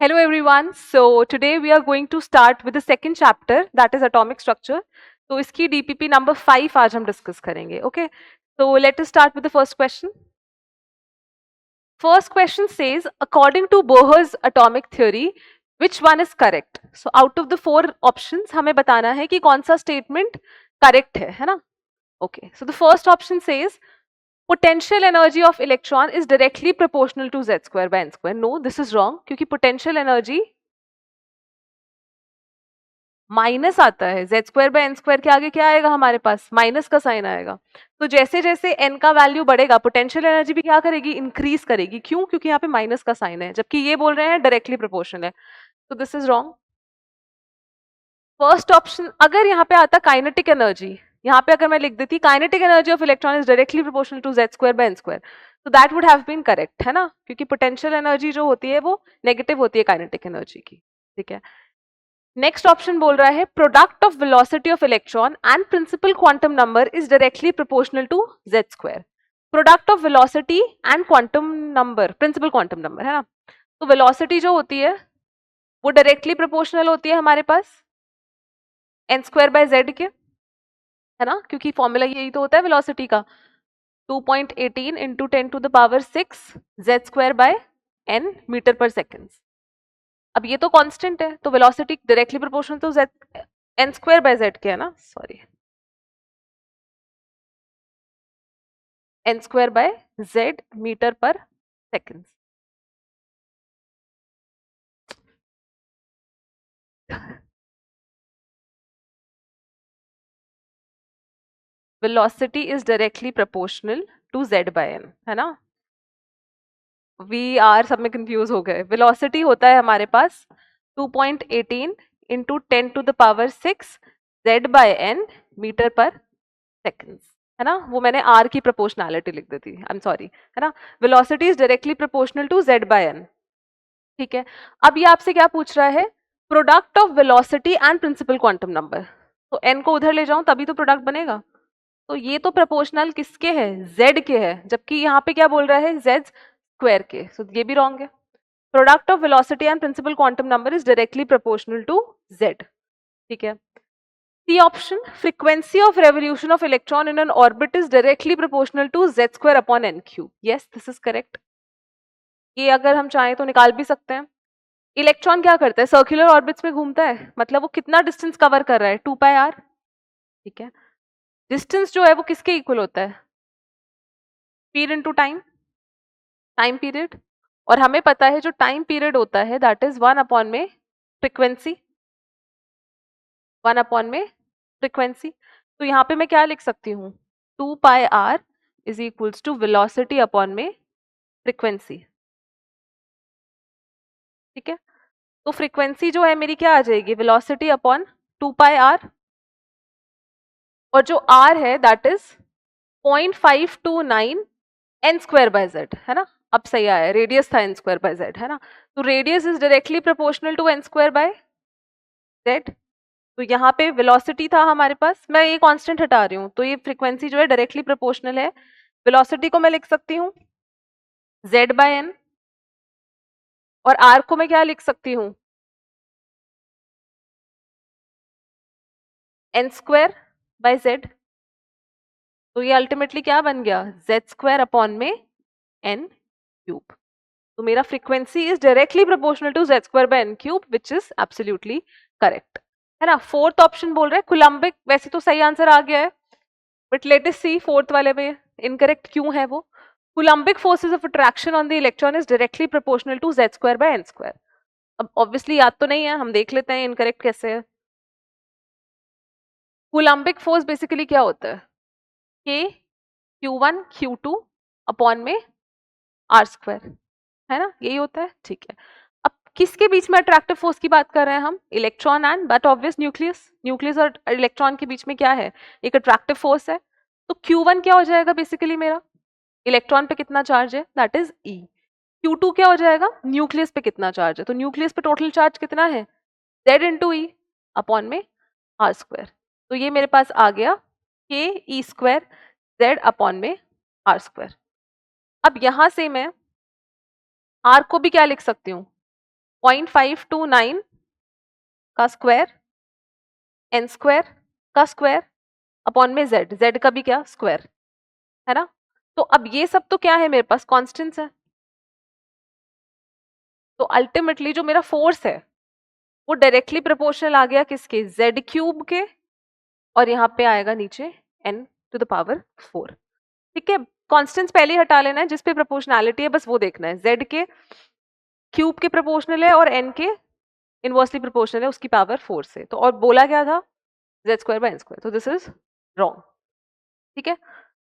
Hello everyone. So today we are going to start with the second chapter, that is atomic structure. तो इसकी DPP number 5 आज हम discuss करेंगे. Okay. So let us start with the first question. First question says, according to Bohr's atomic theory, which one is correct? So out of the 4 options हमें बताना है कि कौन सा statement correct है ना? Okay. So the first option says potential energy of electron is directly proportional to z square by n square. No, this is wrong क्योंकि potential energy minus आता है. Z square by n square के आगे क्या आएगा हमारे पास? Minus का sign आएगा. तो जैसे जैसे एन का वैल्यू बढ़ेगा पोटेंशियल एनर्जी भी क्या करेगी? इंक्रीज करेगी. क्यों? क्योंकि यहाँ पे माइनस का साइन है, जबकि ये बोल रहे हैं डायरेक्टली प्रोपोर्शनल है. तो this is wrong. First option अगर यहाँ पे आता काइनेटिक एनर्जी, यहाँ पे अगर मैं लिख देती kinetic energy of electron is directly proportional to Z square by n square, तो that would have been correct, है ना? क्योंकि पोटेंशियल एनर्जी जो होती है वो नेगेटिव होती है काइनेटिक एनर्जी की. ठीक है. नेक्स्ट ऑप्शन बोल रहा है product of velocity of electron and principal quantum number is directly proportional to Z square. Product of velocity and quantum number, principal quantum number, है ना? तो वेलोसिटी जो होती है वो डायरेक्टली प्रोपोर्शनल होती है हमारे पास एन स्क्वायर बाय जेड के, है ना? क्योंकि फॉर्मूला यही तो होता है वेलोसिटी का, 2.18 into 10 to the power 6 Z square by n metre पर सेकेंड. अब ये तो कांस्टेंट है, तो velocity directly proportional to z n square by z के है ना, sorry, n square by z metre पर second. Velocity is directly proportional to z bye n, है ना? वी आर सब में कंफ्यूज हो गए. वेलोसिटी होता है हमारे पास 2.18 into 10 to the power 6 z bye n metre पर सेकेंड, है ना? वो मैंने r की प्रोपोर्शनैलिटी लिख दी थी, आई एम सॉरी, है ना? Velocity is directly proportional to z bye n. ठीक है. अब ये आपसे क्या पूछ रहा है? Product of velocity and principal quantum number. तो n को उधर ले जाऊं तभी तो प्रोडक्ट बनेगा. तो ये तो प्रोपोर्शनल किसके है? z के है, जबकि यहाँ पे क्या बोल रहा है? z स्क्वायर के. सो ये भी रॉन्ग है. Product of velocity and principal quantum number is directly proportional to z. ठीक है. C option, frequency of revolution of electron in an orbit is directly proportional to z square upon n cube. Yes, this is correct. ये अगर हम चाहें तो निकाल भी सकते हैं. इलेक्ट्रॉन क्या करता है? सर्कुलर ऑर्बिट्स में घूमता है, मतलब वो कितना डिस्टेंस कवर कर रहा है? 2 पाई आर. ठीक है. डिस्टेंस जो है वो किसके इक्वल होता है? Speed into time, time period. और हमें पता है जो टाइम पीरियड होता है दैट इज 1 अपॉन में फ्रीक्वेंसी, 1 अपॉन में फ्रीक्वेंसी. तो यहाँ पे मैं क्या लिख सकती हूँ? 2 pi r is equals to velocity upon में फ्रीक्वेंसी. ठीक है. तो फ्रीक्वेंसी जो है मेरी क्या आ जाएगी? वेलोसिटी अपॉन 2 पाई आर, और जो आर है that is 0.529 N square by Z, है ना? अब सही आया, रेडियस था एन स्क्वायर बाय जेड, है ना? तो radius is directly proportional to N square by Z. तो यहाँ पे वेलोसिटी था हमारे पास, मैं ये कांस्टेंट हटा रही हूँ, तो ये फ्रीक्वेंसी जो है डायरेक्टली प्रोपोर्शनल है. वेलोसिटी को मैं लिख सकती हूँ z बाय एन, और r को मैं क्या लिख सकती हूँ? N square by Z. तो ये अल्टीमेटली क्या बन गया? जेड स्क्वायर अपॉन में एन क्यूब. तो मेरा frequency is directly proportional to Z square by N cube, which is absolutely correct, है ना? फोर्थ ऑप्शन बोल रहे हैं कुलम्बिक. वैसे तो सही आंसर आ गया है, but let us see fourth वाले में इनकरेक्ट क्यों है वो. Coulombic forces of attraction on the electron is directly proportional to Z square by n square. अब ऑब्वियसली याद तो नहीं है, हम देख लेते हैं इनकरेक्ट कैसे है. कुलम्बिक फोर्स बेसिकली क्या होता है? के Q1 Q2 अपॉन में आर स्क्वायर, है ना? यही होता है. ठीक है. अब किसके बीच में अट्रैक्टिव फोर्स की बात कर रहे हैं हम? Electron and but obvious nucleus. Nucleus और इलेक्ट्रॉन के बीच में क्या है? एक अट्रैक्टिव फोर्स है. तो Q1 क्या हो जाएगा बेसिकली मेरा? इलेक्ट्रॉन पे कितना चार्ज है? That is E. Q2 क्या हो जाएगा? न्यूक्लियस पे कितना चार्ज है? तो न्यूक्लियस पे टोटल चार्ज कितना है? Z इंटू ई अपॉन में आर स्क्वायर. तो ये मेरे पास आ गया के ई स्क्वायर जेड अपॉन में आर स्क्वायर. अब यहां से मैं आर को भी क्या लिख सकती हूँ? 0.529 का स्क्वायर n स्क्वायर का स्क्वायर अपॉन में z का भी क्या स्क्वायर, है ना। तो अब ये सब तो क्या है मेरे पास कॉन्स्टेंट्स है। तो अल्टीमेटली जो मेरा फोर्स है वो डायरेक्टली प्रोपोर्शनल आ गया किसके, z क्यूब के, और यहाँ पे आएगा नीचे n टू द पावर 4। ठीक है, कॉन्स्टेंट्स पहले ही हटा लेना है, जिस पे प्रोपोर्शनैलिटी है बस वो देखना है। z के क्यूब के प्रोपोर्शनल है और n के इनवर्सली प्रोपोर्शनल है उसकी पावर 4 से। तो और बोला क्या था z square by n square, तो दिस इज रॉन्ग। ठीक है,